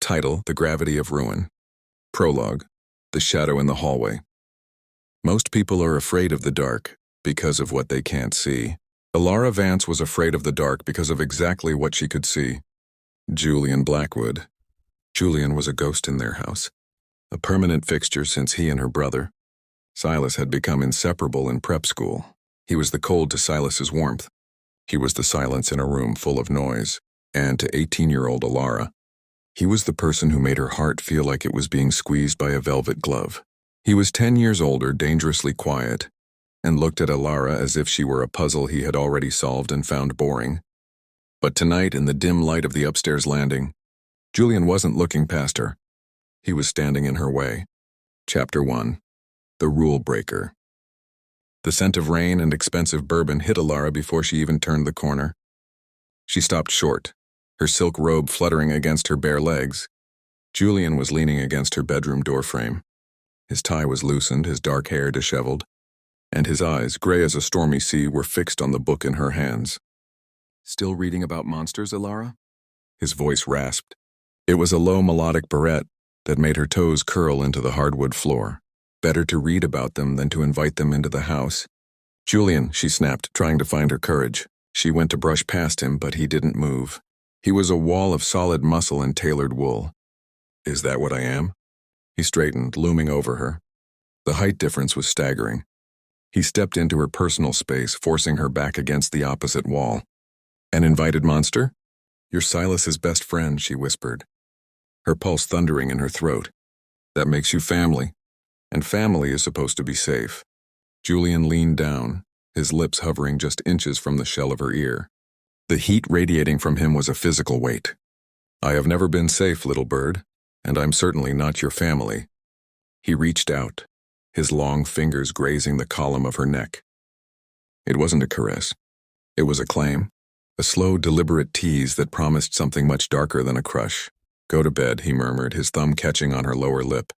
Title: The Gravity of Ruin. Prologue: The Shadow in the Hallway. Most people are afraid of the dark because of what they can't see. Elara Vance was afraid of the dark because of exactly what she could see. Julian Blackwood. Julian was a ghost in their house, a permanent fixture since he and her brother, Silas, had become inseparable in prep school. He was the cold to Silas's warmth. He was the silence in a room full of noise, and to 18-year-old Elara, he was the person who made her heart feel like it was being squeezed by a velvet glove. He was 10 years older, dangerously quiet, and looked at Elara as if she were a puzzle he had already solved and found boring. But tonight, in the dim light of the upstairs landing, Julian wasn't looking past her. He was standing in her way. Chapter 1. The Rule Breaker. The scent of rain and expensive bourbon hit Elara before she even turned the corner. She stopped short, her silk robe fluttering against her bare legs. Julian was leaning against her bedroom doorframe. His tie was loosened, his dark hair disheveled, and his eyes, gray as a stormy sea, were fixed on the book in her hands. "Still reading about monsters, Elara?" His voice rasped. It was a low melodic barrette that made her toes curl into the hardwood floor. Better to read about them than to invite them into the house. "Julian," she snapped, trying to find her courage. She went to brush past him, but he didn't move. He was a wall of solid muscle and tailored wool. "Is that what I am?" He straightened, looming over her. The height difference was staggering. He stepped into her personal space, forcing her back against the opposite wall. "An invited monster?" "You're Silas's best friend," she whispered, her pulse thundering in her throat. "That makes you family, and family is supposed to be safe." Julian leaned down, his lips hovering just inches from the shell of her ear. The heat radiating from him was a physical weight. "I have never been safe, little bird, and I'm certainly not your family." He reached out, his long fingers grazing the column of her neck. It wasn't a caress. It was a claim, a slow, deliberate tease that promised something much darker than a crush. "Go to bed," he murmured, his thumb catching on her lower lip,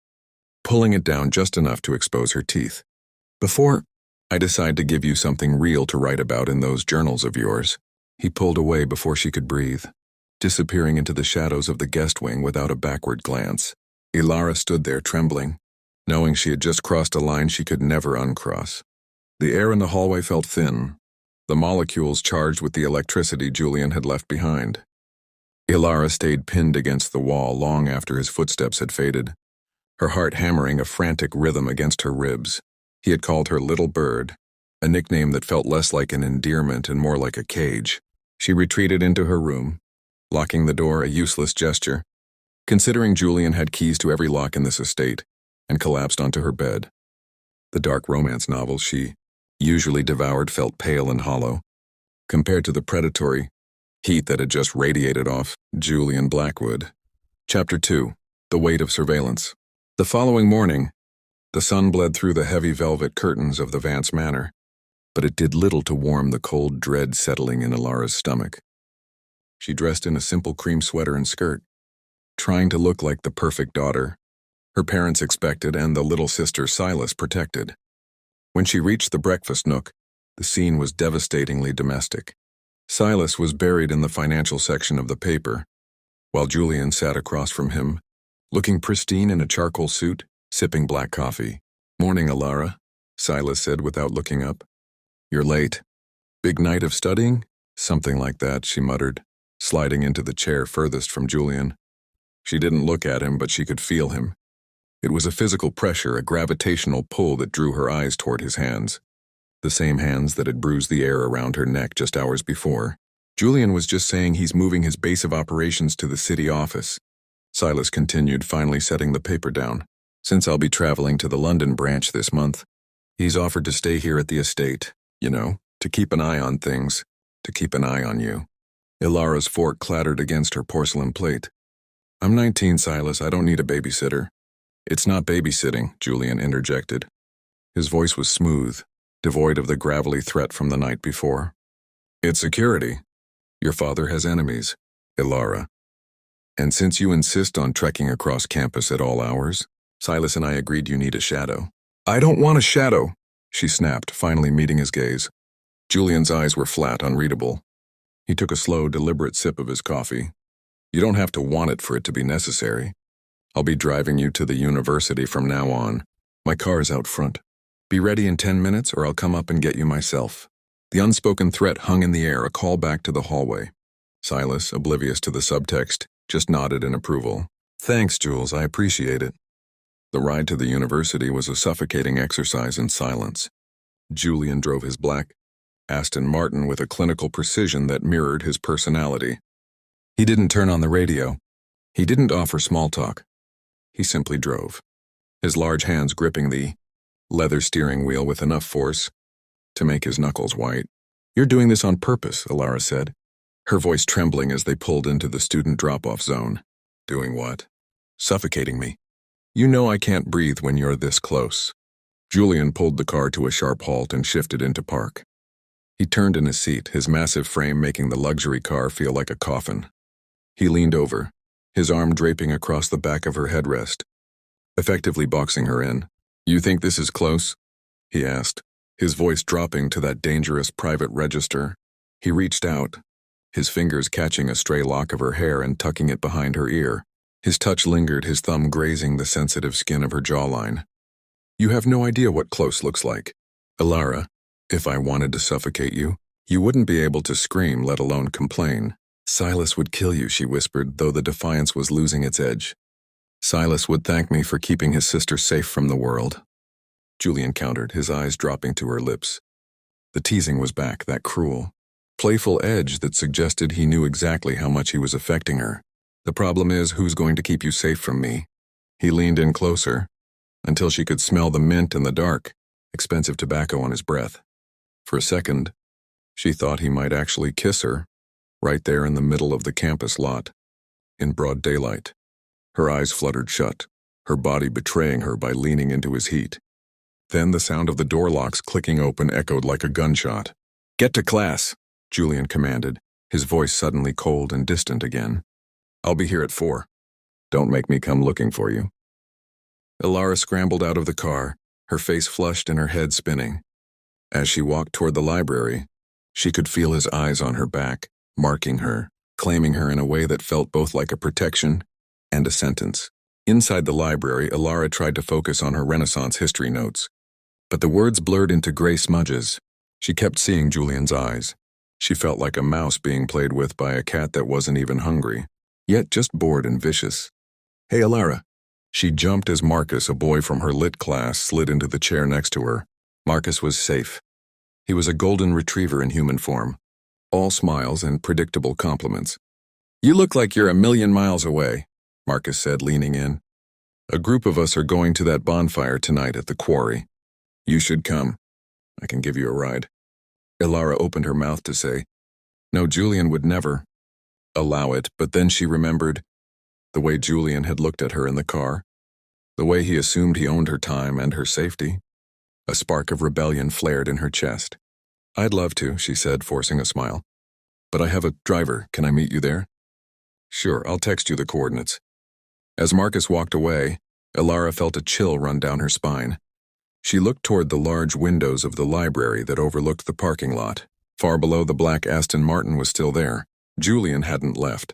pulling it down just enough to expose her teeth. "Before I decide to give you something real to write about in those journals of yours." He pulled away before she could breathe, disappearing into the shadows of the guest wing without a backward glance. Elara stood there trembling, knowing she had just crossed a line she could never uncross. The air in the hallway felt thin, the molecules charged with the electricity Julian had left behind. Elara stayed pinned against the wall long after his footsteps had faded, her heart hammering a frantic rhythm against her ribs. He had called her Little Bird, a nickname that felt less like an endearment and more like a cage. She retreated into her room, locking the door, a useless gesture, considering Julian had keys to every lock in this estate, and collapsed onto her bed. The dark romance novels she usually devoured felt pale and hollow, compared to the predatory heat that had just radiated off Julian Blackwood. Chapter 2. The Weight of Surveillance. The following morning, the sun bled through the heavy velvet curtains of the Vance Manor, but it did little to warm the cold dread settling in Elara's stomach. She dressed in a simple cream sweater and skirt, trying to look like the perfect daughter her parents expected and the little sister Silas protected. When she reached the breakfast nook, the scene was devastatingly domestic. Silas was buried in the financial section of the paper, while Julian sat across from him, looking pristine in a charcoal suit, sipping black coffee. "Morning, Elara," Silas said without looking up. "You're late. Big night of studying?" "Something like that," she muttered, sliding into the chair furthest from Julian. She didn't look at him, but she could feel him. It was a physical pressure, a gravitational pull that drew her eyes toward his hands, the same hands that had bruised the air around her neck just hours before. "Julian was just saying he's moving his base of operations to the city office," Silas continued, finally setting the paper down. "Since I'll be traveling to the London branch this month, he's offered to stay here at the estate, to keep an eye on things, to keep an eye on you." Elara's fork clattered against her porcelain plate. "I'm 19, Silas. I don't need a babysitter." "It's not babysitting," Julian interjected. His voice was smooth, devoid of the gravelly threat from the night before. "It's security. Your father has enemies, Elara. And since you insist on trekking across campus at all hours, Silas and I agreed you need a shadow." "I don't want a shadow," she snapped, finally meeting his gaze. Julian's eyes were flat, unreadable. He took a slow, deliberate sip of his coffee. You don't have to want it for it to be necessary. I'll be driving you to the university from now on. My car's out front. Be ready in 10 minutes or I'll come up and get you myself." The unspoken threat hung in the air, a call back to the hallway. Silas, oblivious to the subtext, just nodded in approval. "Thanks, Jules, I appreciate it." The ride to the university was a suffocating exercise in silence. Julian drove his black Aston Martin with a clinical precision that mirrored his personality. He didn't turn on the radio. He didn't offer small talk. He simply drove, his large hands gripping the leather steering wheel with enough force to make his knuckles white. "You're doing this on purpose," Elara said, her voice trembling as they pulled into the student drop-off zone. "Doing what?" "Suffocating me. You know I can't breathe when you're this close." Julian pulled the car to a sharp halt and shifted into park. He turned in his seat, his massive frame making the luxury car feel like a coffin. He leaned over, his arm draping across the back of her headrest, effectively boxing her in. "You think this is close?" he asked, his voice dropping to that dangerous private register. He reached out, his fingers catching a stray lock of her hair and tucking it behind her ear. His touch lingered, his thumb grazing the sensitive skin of her jawline. "You have no idea what close looks like. Elara, if I wanted to suffocate you, you wouldn't be able to scream, let alone complain. Silas would kill you," she whispered, though the defiance was losing its edge. "Silas would thank me for keeping his sister safe from the world." Julian countered, his eyes dropping to her lips. The teasing was back, that cruel, playful edge that suggested he knew exactly how much he was affecting her. "The problem is, who's going to keep you safe from me?" He leaned in closer, until she could smell the mint in the dark, expensive tobacco on his breath. For a second, she thought he might actually kiss her, right there in the middle of the campus lot, in broad daylight. Her eyes fluttered shut, her body betraying her by leaning into his heat. Then the sound of the door locks clicking open echoed like a gunshot. "Get to class," Julian commanded, his voice suddenly cold and distant again. "I'll be here at 4. Don't make me come looking for you." Elara scrambled out of the car, her face flushed and her head spinning. As she walked toward the library, she could feel his eyes on her back, marking her, claiming her in a way that felt both like a protection and a sentence. Inside the library, Elara tried to focus on her Renaissance history notes, but the words blurred into gray smudges. She kept seeing Julian's eyes. She felt like a mouse being played with by a cat that wasn't even hungry, yet just bored and vicious. "Hey, Elara." She jumped as Marcus, a boy from her lit class, slid into the chair next to her. Marcus was safe. He was a golden retriever in human form, all smiles and predictable compliments. "You look like you're a million miles away," Marcus said, leaning in. "A group of us are going to that bonfire tonight at the quarry. You should come. I can give you a ride." Elara opened her mouth to say, no, Julian would never allow it, but then she remembered the way Julian had looked at her in the car, the way he assumed he owned her time and her safety. A spark of rebellion flared in her chest. "I'd love to," she said, forcing a smile. "But I have a driver. Can I meet you there?" "Sure, I'll text you the coordinates." As Marcus walked away, Elara felt a chill run down her spine. She looked toward the large windows of the library that overlooked the parking lot. Far below, the black Aston Martin was still there. Julian hadn't left.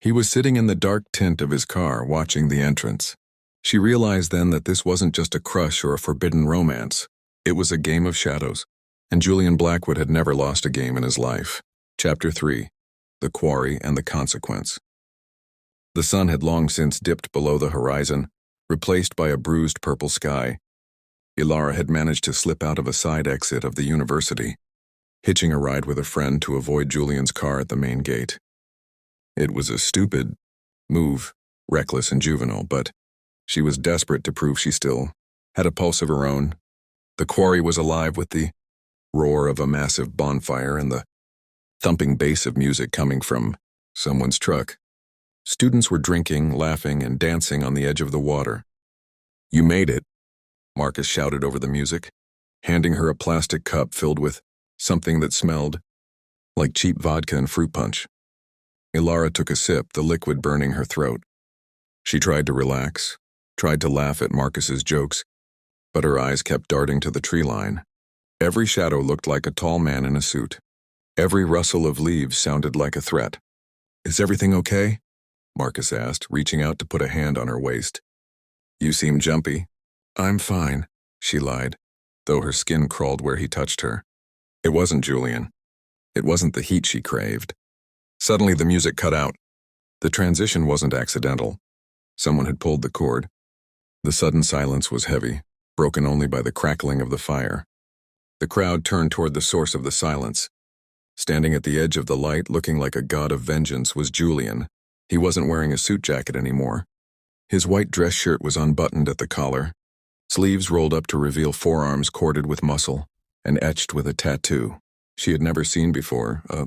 He was sitting in the dark tint of his car, watching the entrance. She realized then that this wasn't just a crush or a forbidden romance. It was a game of shadows, and Julian Blackwood had never lost a game in his life. Chapter 3. The Quarry and the Consequence. The sun had long since dipped below the horizon, replaced by a bruised purple sky. Elara had managed to slip out of a side exit of the university, hitching a ride with a friend to avoid Julian's car at the main gate. It was a stupid move, reckless and juvenile, but she was desperate to prove she still had a pulse of her own. The quarry was alive with the roar of a massive bonfire and the thumping bass of music coming from someone's truck. Students were drinking, laughing, and dancing on the edge of the water. "You made it," Marcus shouted over the music, handing her a plastic cup filled with something that smelled like cheap vodka and fruit punch. Elara took a sip, the liquid burning her throat. She tried to relax, tried to laugh at Marcus's jokes, but her eyes kept darting to the tree line. Every shadow looked like a tall man in a suit. Every rustle of leaves sounded like a threat. "Is everything okay?" Marcus asked, reaching out to put a hand on her waist. You seem jumpy. I'm fine, she lied, though her skin crawled where he touched her. It wasn't Julian. It wasn't the heat she craved. Suddenly the music cut out. The transition wasn't accidental. Someone had pulled the cord. The sudden silence was heavy, broken only by the crackling of the fire. The crowd turned toward the source of the silence. Standing at the edge of the light, looking like a god of vengeance, was Julian. He wasn't wearing a suit jacket anymore. His white dress shirt was unbuttoned at the collar, sleeves rolled up to reveal forearms corded with muscle and etched with a tattoo she had never seen before, a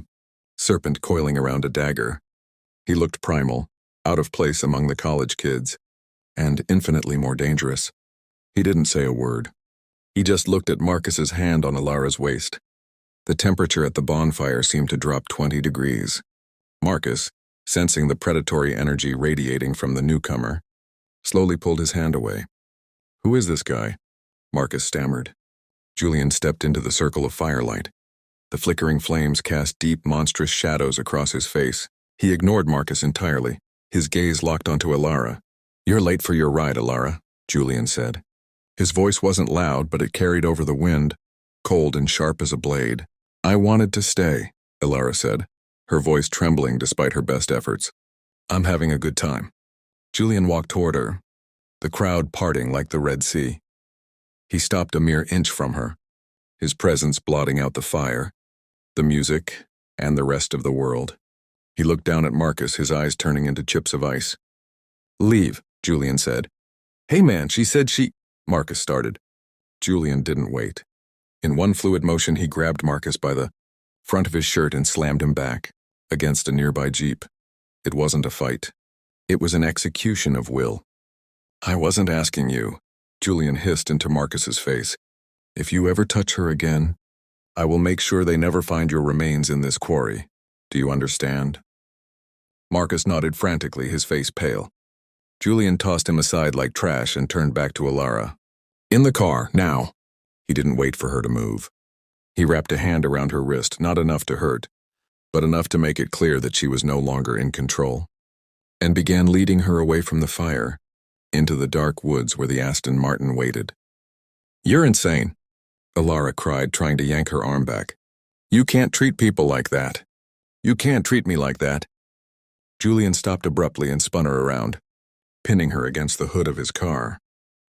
serpent coiling around a dagger. He looked primal, out of place among the college kids, and infinitely more dangerous. He didn't say a word. He just looked at Marcus's hand on Elara's waist. The temperature at the bonfire seemed to drop 20 degrees. Marcus, sensing the predatory energy radiating from the newcomer, slowly pulled his hand away. Who is this guy? Marcus stammered. Julian stepped into the circle of firelight. The flickering flames cast deep, monstrous shadows across his face. He ignored Marcus entirely. His gaze locked onto Elara. You're late for your ride, Elara, Julian said. His voice wasn't loud, but it carried over the wind, cold and sharp as a blade. I wanted to stay, Elara said, her voice trembling despite her best efforts. I'm having a good time. Julian walked toward her, the crowd parting like the Red Sea. He stopped a mere inch from her, his presence blotting out the fire, the music, and the rest of the world. He looked down at Marcus, his eyes turning into chips of ice. Leave, Julian said. Hey man, she said she... Marcus started. Julian didn't wait. In one fluid motion, he grabbed Marcus by the front of his shirt and slammed him back against a nearby jeep. It wasn't a fight. It was an execution of will. I wasn't asking you, Julian hissed into Marcus's face. If you ever touch her again, I will make sure they never find your remains in this quarry. Do you understand? Marcus nodded frantically, his face pale. Julian tossed him aside like trash and turned back to Elara. In the car, now. He didn't wait for her to move. He wrapped a hand around her wrist, not enough to hurt, but enough to make it clear that she was no longer in control, and began leading her away from the fire, into the dark woods where the Aston Martin waited. You're insane, Elara cried, trying to yank her arm back. You can't treat people like that. You can't treat me like that. Julian stopped abruptly and spun her around, pinning her against the hood of his car.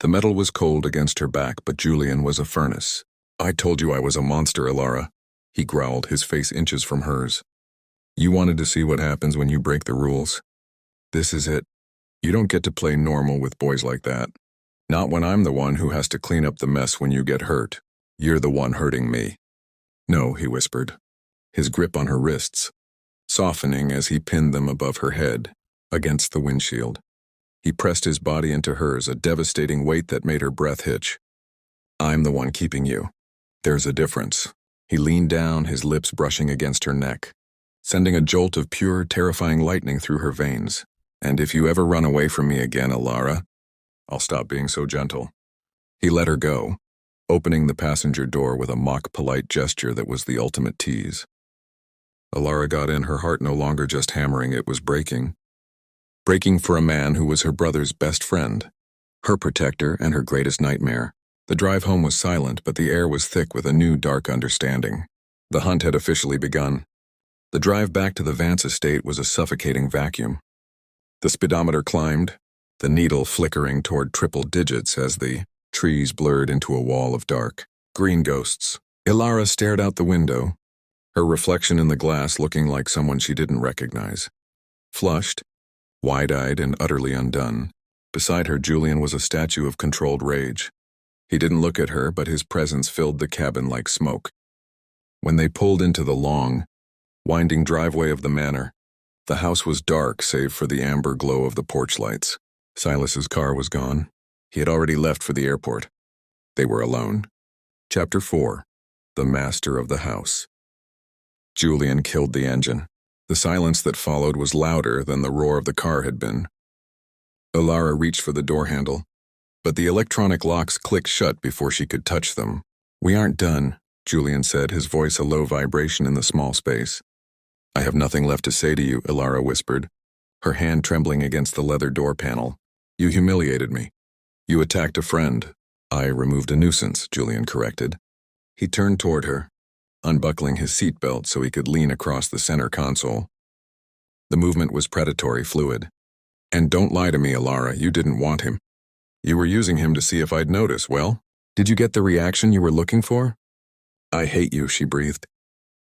The metal was cold against her back, but Julian was a furnace. I told you I was a monster, Elara, he growled, his face inches from hers. You wanted to see what happens when you break the rules. This is it. You don't get to play normal with boys like that. Not when I'm the one who has to clean up the mess when you get hurt. You're the one hurting me. No, he whispered, his grip on her wrists, softening as he pinned them above her head, against the windshield. He pressed his body into hers, a devastating weight that made her breath hitch. I'm the one keeping you. There's a difference. He leaned down, his lips brushing against her neck, sending a jolt of pure, terrifying lightning through her veins. And if you ever run away from me again, Elara, I'll stop being so gentle. He let her go, opening the passenger door with a mock-polite gesture that was the ultimate tease. Elara got in, her heart no longer just hammering, it was breaking. Breaking for a man who was her brother's best friend, her protector and her greatest nightmare. The drive home was silent, but the air was thick with a new dark understanding. The hunt had officially begun. The drive back to the Vance estate was a suffocating vacuum. The speedometer climbed, the needle flickering toward triple digits as the trees blurred into a wall of dark, green ghosts. Elara stared out the window, her reflection in the glass looking like someone she didn't recognize. Flushed, wide-eyed and utterly undone, beside her Julian was a statue of controlled rage. He didn't look at her, but his presence filled the cabin like smoke. When they pulled into the long, winding driveway of the manor, the house was dark save for the amber glow of the porch lights. Silas's car was gone. He had already left for the airport. They were alone. Chapter 4. The Master of the House. Julian killed the engine. The silence that followed was louder than the roar of the car had been. Elara reached for the door handle, but the electronic locks clicked shut before she could touch them. We aren't done, Julian said, his voice a low vibration in the small space. I have nothing left to say to you, Elara whispered, her hand trembling against the leather door panel. "You humiliated me. You attacked a friend." "I removed a nuisance," Julian corrected. He turned toward her, unbuckling his seatbelt so he could lean across the center console. The movement was predatory, fluid. "And don't lie to me, Elara, you didn't want him. You were using him to see if I'd notice. Well, did you get the reaction you were looking for?" "I hate you," she breathed,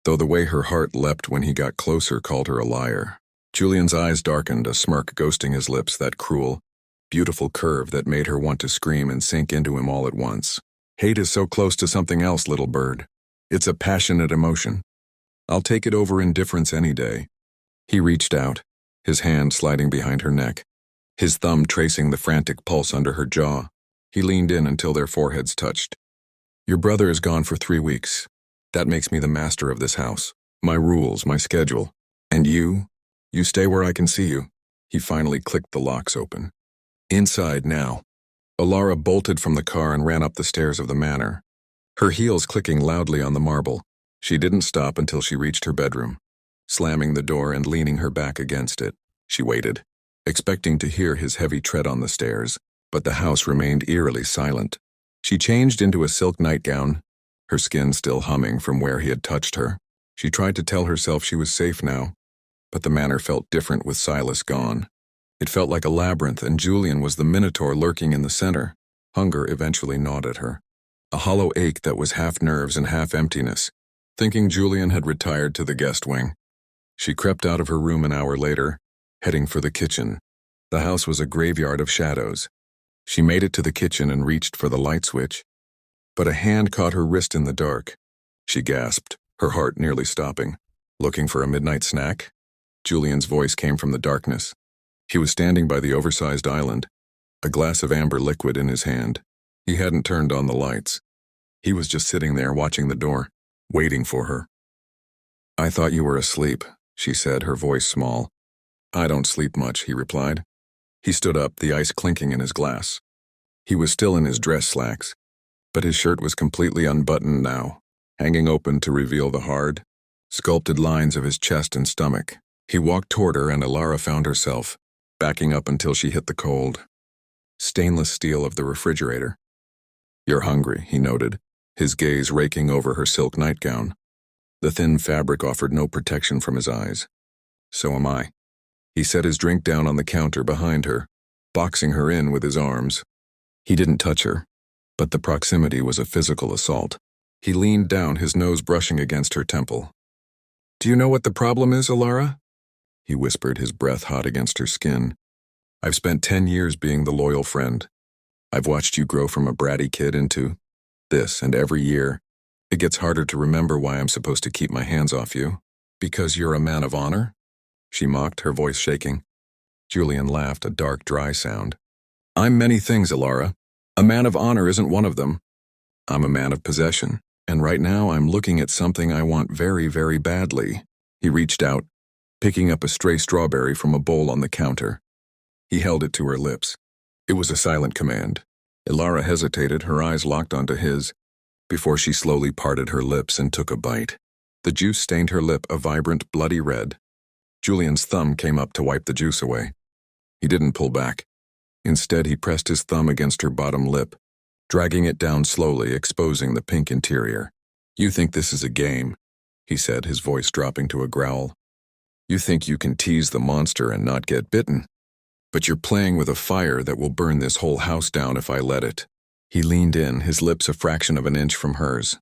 though the way her heart leapt when he got closer called her a liar. Julian's eyes darkened, a smirk ghosting his lips, that cruel, beautiful curve that made her want to scream and sink into him all at once. "Hate is so close to something else, little bird. It's a passionate emotion. I'll take it over indifference any day." He reached out, his hand sliding behind her neck, his thumb tracing the frantic pulse under her jaw. He leaned in until their foreheads touched. "Your brother is gone for 3 weeks. That makes me the master of this house. My rules, my schedule. And you stay where I can see you." He finally clicked the locks open. "Inside now." Elara bolted from the car and ran up the stairs of the manor, her heels clicking loudly on the marble. She didn't stop until she reached her bedroom. Slamming the door and leaning her back against it, she waited, expecting to hear his heavy tread on the stairs, but the house remained eerily silent. She changed into a silk nightgown, her skin still humming from where he had touched her. She tried to tell herself she was safe now, but the manor felt different with Silas gone. It felt like a labyrinth, and Julian was the minotaur lurking in the center. Hunger eventually gnawed at her, a hollow ache that was half nerves and half emptiness. Thinking Julian had retired to the guest wing, she crept out of her room an hour later, heading for the kitchen. The house was a graveyard of shadows. She made it to the kitchen and reached for the light switch, but a hand caught her wrist in the dark. She gasped, her heart nearly stopping. "Looking for a midnight snack?" Julian's voice came from the darkness. He was standing by the oversized island, a glass of amber liquid in his hand. He hadn't turned on the lights. He was just sitting there watching the door, waiting for her. "I thought you were asleep," she said, her voice small. "I don't sleep much," he replied. He stood up, the ice clinking in his glass. He was still in his dress slacks, but his shirt was completely unbuttoned now, hanging open to reveal the hard, sculpted lines of his chest and stomach. He walked toward her, and Elara found herself backing up until she hit the cold, stainless steel of the refrigerator. "You're hungry," he noted, his gaze raking over her silk nightgown. The thin fabric offered no protection from his eyes. "So am I." He set his drink down on the counter behind her, boxing her in with his arms. He didn't touch her, but the proximity was a physical assault. He leaned down, his nose brushing against her temple. "Do you know what the problem is, Elara?" He whispered, his breath hot against her skin. "I've spent 10 years being the loyal friend. I've watched you grow from a bratty kid into this, and every year, it gets harder to remember why I'm supposed to keep my hands off you. Because you're a man of honor?" She mocked, her voice shaking. Julian laughed, a dark, dry sound. "I'm many things, Elara. A man of honor isn't one of them. I'm a man of possession, and right now I'm looking at something I want very, very badly." He reached out, picking up a stray strawberry from a bowl on the counter. He held it to her lips. It was a silent command. Elara hesitated, her eyes locked onto his, before she slowly parted her lips and took a bite. The juice stained her lip a vibrant, bloody red. Julian's thumb came up to wipe the juice away. He didn't pull back. Instead, he pressed his thumb against her bottom lip, dragging it down slowly, exposing the pink interior. "You think this is a game," he said, his voice dropping to a growl. "You think you can tease the monster and not get bitten. But you're playing with a fire that will burn this whole house down if I let it." He leaned in, his lips a fraction of an inch from hers.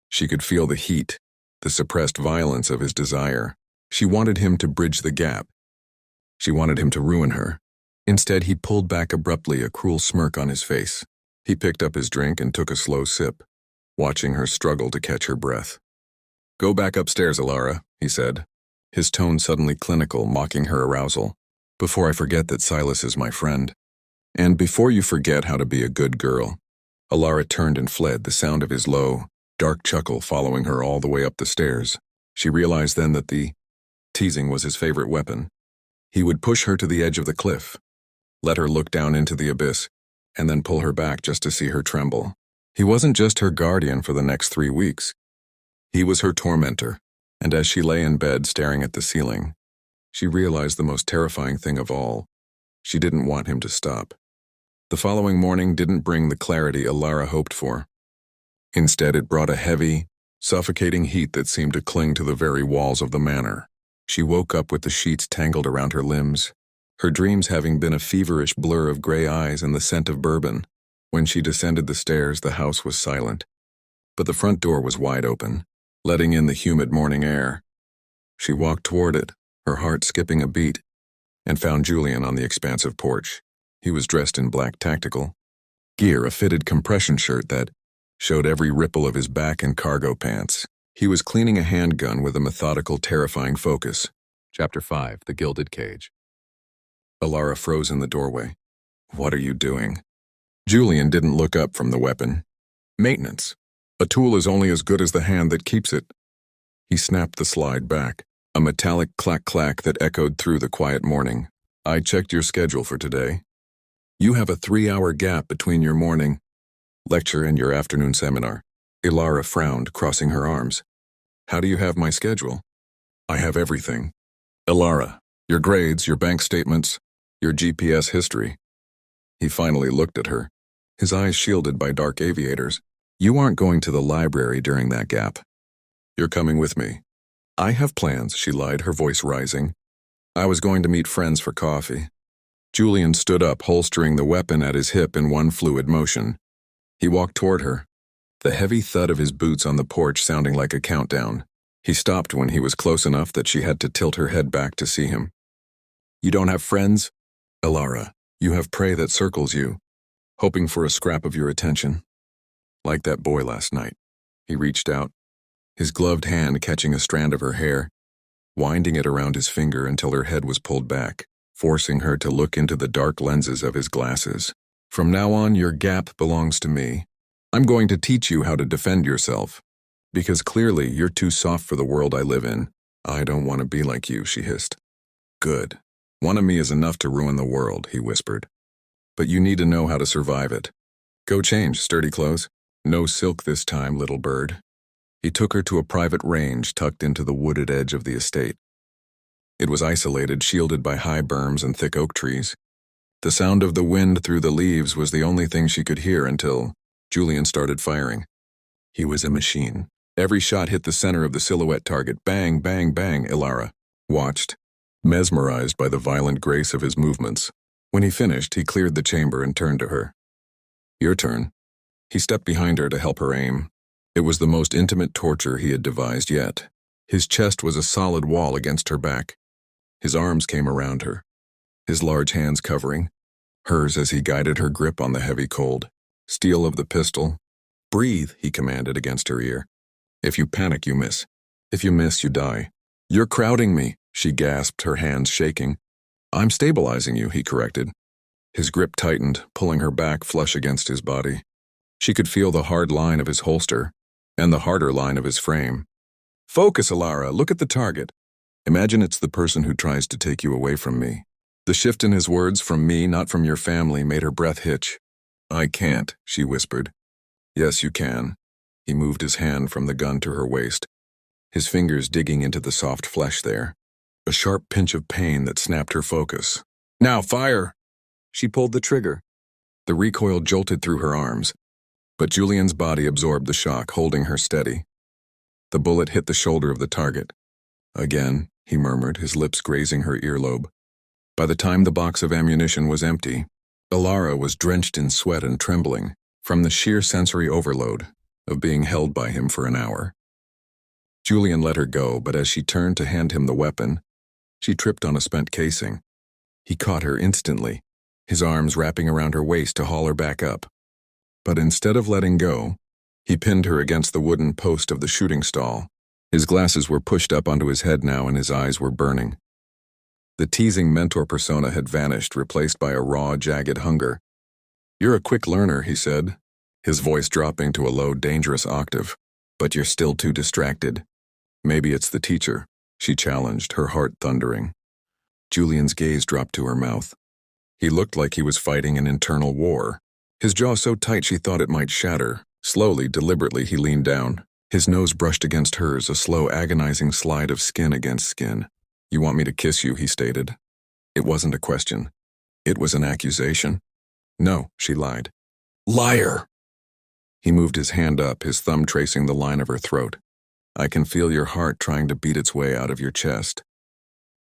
She could feel the heat, the suppressed violence of his desire. She wanted him to bridge the gap. She wanted him to ruin her. Instead, he pulled back abruptly, a cruel smirk on his face. He picked up his drink and took a slow sip, watching her struggle to catch her breath. "Go back upstairs, Elara," he said, his tone suddenly clinical, mocking her arousal. "Before I forget that Silas is my friend. And before you forget how to be a good girl." Elara turned and fled, the sound of his low, dark chuckle following her all the way up the stairs. She realized then that the teasing was his favorite weapon. He would push her to the edge of the cliff, let her look down into the abyss, and then pull her back just to see her tremble. He wasn't just her guardian for the next 3 weeks. He was her tormentor, and as she lay in bed staring at the ceiling, She realized the most terrifying thing of all. She didn't want him to stop. The following morning didn't bring the clarity Elara hoped for. Instead, it brought a heavy, suffocating heat that seemed to cling to the very walls of the manor. She woke up with the sheets tangled around her limbs, her dreams having been a feverish blur of gray eyes and the scent of bourbon. When she descended the stairs, the house was silent. But the front door was wide open, letting in the humid morning air. She walked toward it, her heart skipping a beat, and found Julian on the expansive porch. He was dressed in black tactical gear, a fitted compression shirt that showed every ripple of his back and cargo pants. He was cleaning a handgun with a methodical, terrifying focus. Chapter 5, The Gilded Cage. Elara froze in the doorway. "What are you doing?" Julian didn't look up from the weapon. "Maintenance. A tool is only as good as the hand that keeps it." He snapped the slide back, a metallic clack-clack that echoed through the quiet morning. "I checked your schedule for today. You have a 3-hour gap between your morning lecture and your afternoon seminar." Elara frowned, crossing her arms. "How do you have my schedule?" "I have everything. Elara, your grades, your bank statements, your GPS history." He finally looked at her, his eyes shielded by dark aviators. "You aren't going to the library during that gap. You're coming with me." "I have plans," she lied, her voice rising. "I was going to meet friends for coffee." Julian stood up, holstering the weapon at his hip in one fluid motion. He walked toward her, the heavy thud of his boots on the porch sounding like a countdown. He stopped when he was close enough that she had to tilt her head back to see him. "You don't have friends? Elara, you have prey that circles you, hoping for a scrap of your attention. Like that boy last night." He reached out, his gloved hand catching a strand of her hair, winding it around his finger until her head was pulled back, forcing her to look into the dark lenses of his glasses. "From now on, your gap belongs to me. I'm going to teach you how to defend yourself. Because clearly, you're too soft for the world I live in." "I don't want to be like you," she hissed. "Good. One of me is enough to ruin the world," he whispered. "But you need to know how to survive it. Go change, sturdy clothes. No silk this time, little bird." He took her to a private range tucked into the wooded edge of the estate. It was isolated, shielded by high berms and thick oak trees. The sound of the wind through the leaves was the only thing she could hear until Julian started firing. He was a machine. Every shot hit the center of the silhouette target. Bang, bang, bang. Elara watched, mesmerized by the violent grace of his movements. When he finished, he cleared the chamber and turned to her. "Your turn." He stepped behind her to help her aim. It was the most intimate torture he had devised yet. His chest was a solid wall against her back. His arms came around her, his large hands covering hers as he guided her grip on the heavy cold steel of the pistol. "Breathe," he commanded against her ear. "If you panic, you miss. If you miss, you die." "You're crowding me," she gasped, her hands shaking. "I'm stabilizing you," he corrected. His grip tightened, pulling her back flush against his body. She could feel the hard line of his holster and the harder line of his frame. "Focus, Elara. Look at the target. Imagine it's the person who tries to take you away from me." The shift in his words, "from me, not from your family," made her breath hitch. "I can't," she whispered. "Yes, you can." He moved his hand from the gun to her waist, his fingers digging into the soft flesh there. A sharp pinch of pain that snapped her focus. "Now, fire!" She pulled the trigger. The recoil jolted through her arms, but Julian's body absorbed the shock, holding her steady. The bullet hit the shoulder of the target. "Again," he murmured, his lips grazing her earlobe. By the time the box of ammunition was empty, Elara was drenched in sweat and trembling from the sheer sensory overload of being held by him for an hour. Julian let her go, but as she turned to hand him the weapon, she tripped on a spent casing. He caught her instantly, his arms wrapping around her waist to haul her back up. But instead of letting go, he pinned her against the wooden post of the shooting stall. His glasses were pushed up onto his head now and his eyes were burning. The teasing mentor persona had vanished, replaced by a raw, jagged hunger. "You're a quick learner," he said, his voice dropping to a low, dangerous octave. "But you're still too distracted." "Maybe it's the teacher," she challenged, her heart thundering. Julian's gaze dropped to her mouth. He looked like he was fighting an internal war, his jaw so tight she thought it might shatter. Slowly, deliberately, he leaned down. His nose brushed against hers, a slow, agonizing slide of skin against skin. "You want me to kiss you," he stated. It wasn't a question. It was an accusation. "No," she lied. "Liar!" He moved his hand up, his thumb tracing the line of her throat. "I can feel your heart trying to beat its way out of your chest.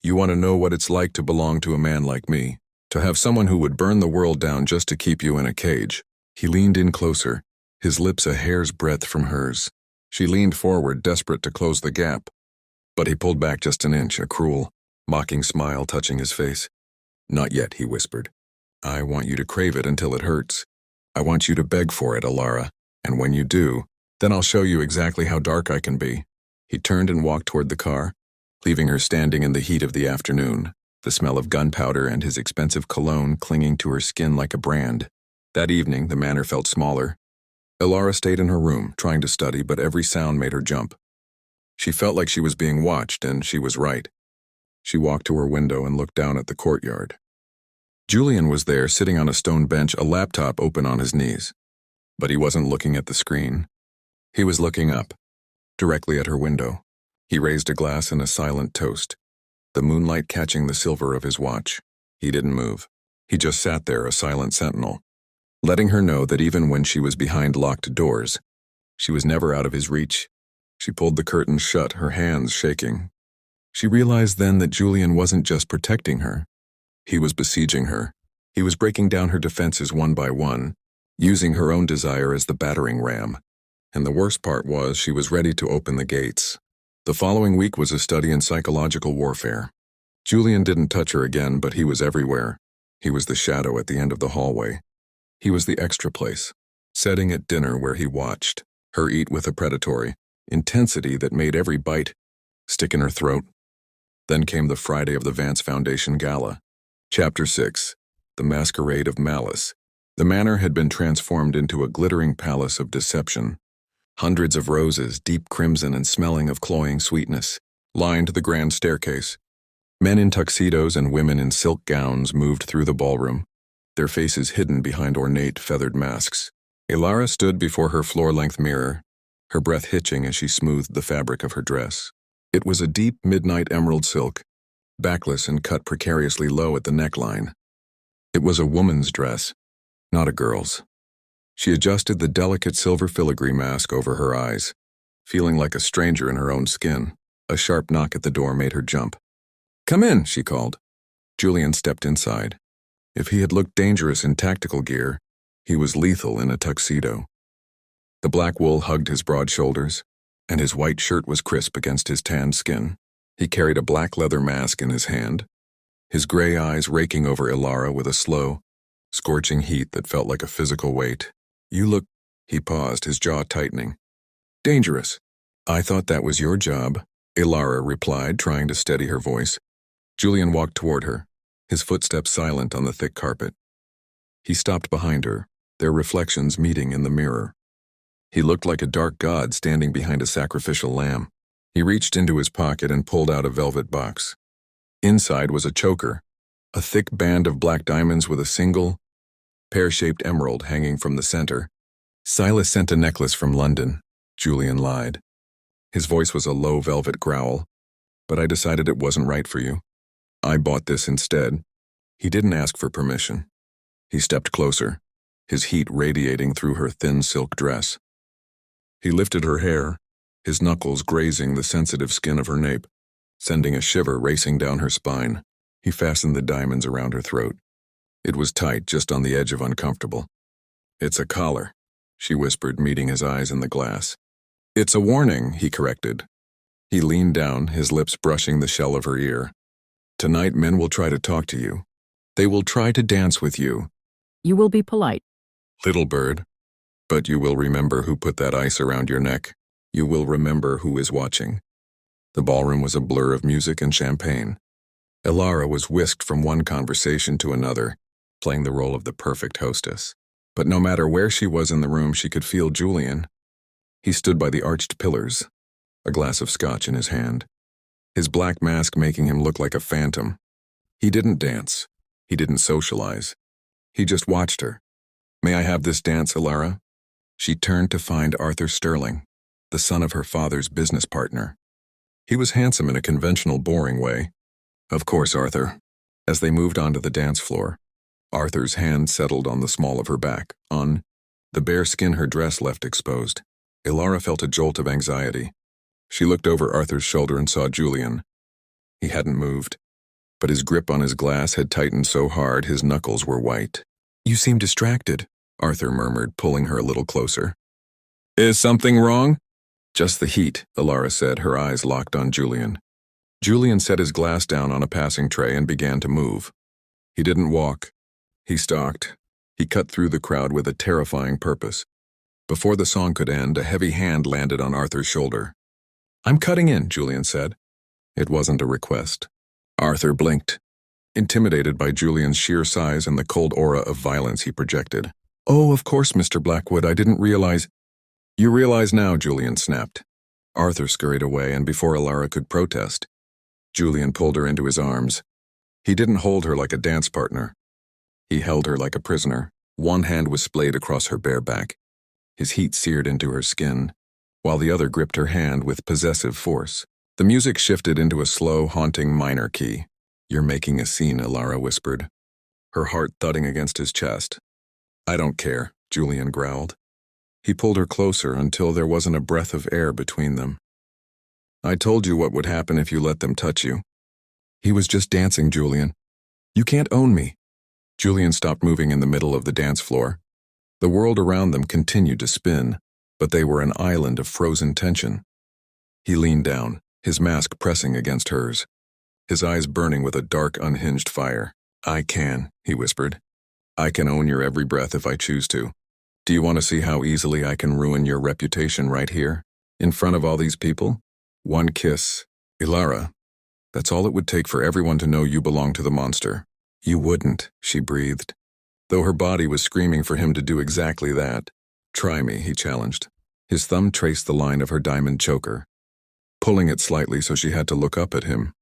You want to know what it's like to belong to a man like me, to have someone who would burn the world down just to keep you in a cage." He leaned in closer, his lips a hair's breadth from hers. She leaned forward, desperate to close the gap. But he pulled back just an inch, a cruel, mocking smile touching his face. "Not yet," he whispered. "I want you to crave it until it hurts. I want you to beg for it, Elara, and when you do, then I'll show you exactly how dark I can be." He turned and walked toward the car, leaving her standing in the heat of the afternoon, the smell of gunpowder and his expensive cologne clinging to her skin like a brand. That evening, the manor felt smaller. Elara stayed in her room, trying to study, but every sound made her jump. She felt like she was being watched, and she was right. She walked to her window and looked down at the courtyard. Julian was there, sitting on a stone bench, a laptop open on his knees. But he wasn't looking at the screen. He was looking up, directly at her window. He raised a glass in a silent toast, the moonlight catching the silver of his watch. He didn't move. He just sat there, a silent sentinel, letting her know that even when she was behind locked doors, she was never out of his reach. She pulled the curtains shut, her hands shaking. She realized then that Julian wasn't just protecting her. He was besieging her. He was breaking down her defenses one by one, using her own desire as the battering ram. And the worst part was she was ready to open the gates. The following week was a study in psychological warfare. Julian didn't touch her again, but he was everywhere. He was the shadow at the end of the hallway. He was the extra place, sitting at dinner where he watched her eat with a predatory intensity that made every bite stick in her throat. Then came the Friday of the Vance Foundation Gala. Chapter 6. The Masquerade of Malice. The manor had been transformed into a glittering palace of deception. Hundreds of roses, deep crimson and smelling of cloying sweetness, lined the grand staircase. Men in tuxedos and women in silk gowns moved through the ballroom, their faces hidden behind ornate feathered masks. Elara stood before her floor-length mirror, her breath hitching as she smoothed the fabric of her dress. It was a deep midnight emerald silk, backless and cut precariously low at the neckline. It was a woman's dress, not a girl's. She adjusted the delicate silver filigree mask over her eyes, feeling like a stranger in her own skin. A sharp knock at the door made her jump. "Come in," she called. Julian stepped inside. If he had looked dangerous in tactical gear, he was lethal in a tuxedo. The black wool hugged his broad shoulders, and his white shirt was crisp against his tanned skin. He carried a black leather mask in his hand, his gray eyes raking over Elara with a slow, scorching heat that felt like a physical weight. "You look—" He paused, his jaw tightening. "Dangerous." "I thought that was your job," Elara replied, trying to steady her voice. Julian walked toward her, his footsteps silent on the thick carpet. He stopped behind her, their reflections meeting in the mirror. He looked like a dark god standing behind a sacrificial lamb. He reached into his pocket and pulled out a velvet box. Inside was a choker, a thick band of black diamonds with a single, pear-shaped emerald hanging from the center. "Silas sent a necklace from London," Julian lied. His voice was a low velvet growl, "but I decided it wasn't right for you. I bought this instead." He didn't ask for permission. He stepped closer, his heat radiating through her thin silk dress. He lifted her hair, his knuckles grazing the sensitive skin of her nape, sending a shiver racing down her spine. He fastened the diamonds around her throat. It was tight, just on the edge of uncomfortable. "It's a collar," she whispered, meeting his eyes in the glass. "It's a warning," he corrected. He leaned down, his lips brushing the shell of her ear. "Tonight men will try to talk to you. They will try to dance with you." "You will be polite." "Little bird. But you will remember who put that ice around your neck. You will remember who is watching." The ballroom was a blur of music and champagne. Elara was whisked from one conversation to another, playing the role of the perfect hostess. But no matter where she was in the room, she could feel Julian. He stood by the arched pillars, a glass of scotch in his hand, his black mask making him look like a phantom. He didn't dance. He didn't socialize. He just watched her. "May I have this dance, Elara?" She turned to find Arthur Sterling, the son of her father's business partner. He was handsome in a conventional, boring way, Of course, Arthur. As they moved onto the dance floor, Arthur's hand settled on the small of her back, on the bare skin her dress left exposed. Elara felt a jolt of anxiety. She looked over Arthur's shoulder and saw Julian. He hadn't moved, but his grip on his glass had tightened so hard his knuckles were white. "You seem distracted," Arthur murmured, pulling her a little closer. "Is something wrong?" "Just the heat," Elara said, her eyes locked on Julian. Julian set his glass down on a passing tray and began to move. He didn't walk. He stalked. He cut through the crowd with a terrifying purpose. Before the song could end, a heavy hand landed on Arthur's shoulder. "I'm cutting in," Julian said. It wasn't a request. Arthur blinked, intimidated by Julian's sheer size and the cold aura of violence he projected. "Oh, of course, Mr. Blackwood, I didn't realize—" "You realize now," Julian snapped. Arthur scurried away, and before Elara could protest, Julian pulled her into his arms. He didn't hold her like a dance partner. He held her like a prisoner. One hand was splayed across her bare back. His heat seared into her skin, while the other gripped her hand with possessive force. The music shifted into a slow, haunting minor key. "You're making a scene," Elara whispered, her heart thudding against his chest. "I don't care," Julian growled. He pulled her closer until there wasn't a breath of air between them. "I told you what would happen if you let them touch you." "He was just dancing, Julian. You can't own me." Julian stopped moving in the middle of the dance floor. The world around them continued to spin, but they were an island of frozen tension. He leaned down, his mask pressing against hers, his eyes burning with a dark, unhinged fire. "I can," he whispered. "I can own your every breath if I choose to. Do you want to see how easily I can ruin your reputation right here, in front of all these people? One kiss. Elara, that's all it would take for everyone to know you belong to the monster." "You wouldn't," she breathed, though her body was screaming for him to do exactly that. "Try me," he challenged. His thumb traced the line of her diamond choker, pulling it slightly so she had to look up at him.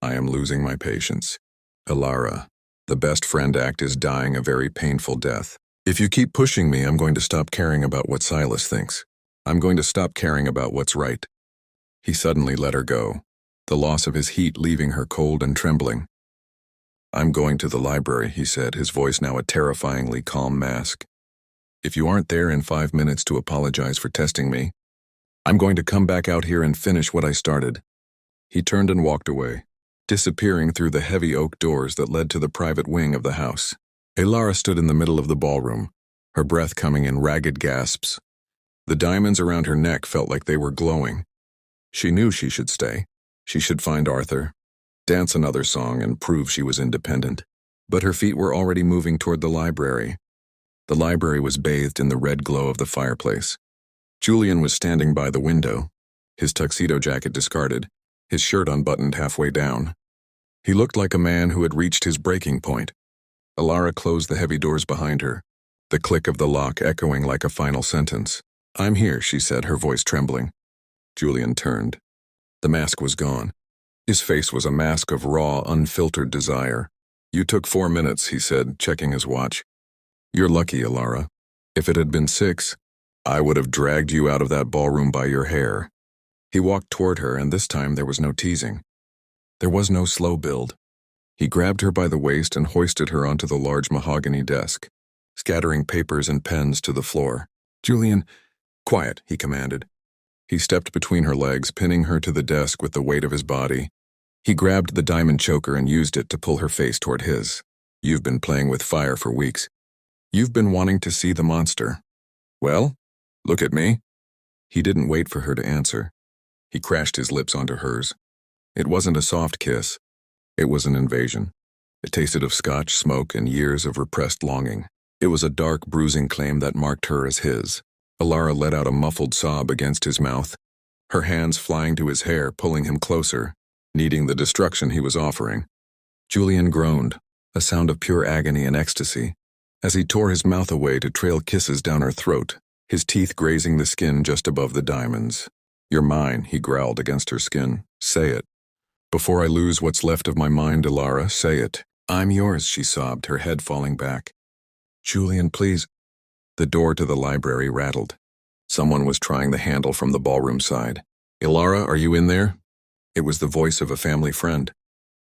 "I am losing my patience. Elara, the best friend act is dying a very painful death. If you keep pushing me, I'm going to stop caring about what Silas thinks. I'm going to stop caring about what's right." He suddenly let her go, the loss of his heat leaving her cold and trembling. "I'm going to the library," he said, his voice now a terrifyingly calm mask. "If you aren't there in 5 minutes to apologize for testing me, I'm going to come back out here and finish what I started." He turned and walked away, disappearing through the heavy oak doors that led to the private wing of the house. Elara stood in the middle of the ballroom, her breath coming in ragged gasps. The diamonds around her neck felt like they were glowing. She knew she should stay. She should find Arthur, dance another song, and prove she was independent. But her feet were already moving toward the library. The library was bathed in the red glow of the fireplace. Julian was standing by the window, his tuxedo jacket discarded, his shirt unbuttoned halfway down. He looked like a man who had reached his breaking point. Elara closed the heavy doors behind her, the click of the lock echoing like a final sentence. "I'm here," she said, her voice trembling. Julian turned. The mask was gone. His face was a mask of raw, unfiltered desire. "You took 4 minutes," he said, checking his watch. "You're lucky, Elara. If it had been 6, I would have dragged you out of that ballroom by your hair." He walked toward her, and this time there was no teasing. There was no slow build. He grabbed her by the waist and hoisted her onto the large mahogany desk, scattering papers and pens to the floor. "Julian, quiet," he commanded. He stepped between her legs, pinning her to the desk with the weight of his body. He grabbed the diamond choker and used it to pull her face toward his. "You've been playing with fire for weeks. You've been wanting to see the monster. Well, look at me." He didn't wait for her to answer. He crashed his lips onto hers. It wasn't a soft kiss. It was an invasion. It tasted of scotch, smoke, and years of repressed longing. It was a dark, bruising claim that marked her as his. Elara let out a muffled sob against his mouth, her hands flying to his hair, pulling him closer, needing the destruction he was offering. Julian groaned, a sound of pure agony and ecstasy, as he tore his mouth away to trail kisses down her throat, his teeth grazing the skin just above the diamonds. "You're mine," he growled against her skin. "Say it. Before I lose what's left of my mind, Elara, say it." "I'm yours," she sobbed, her head falling back. "Julian, please." The door to the library rattled. Someone was trying the handle from the ballroom side. "Elara, are you in there?" It was the voice of a family friend.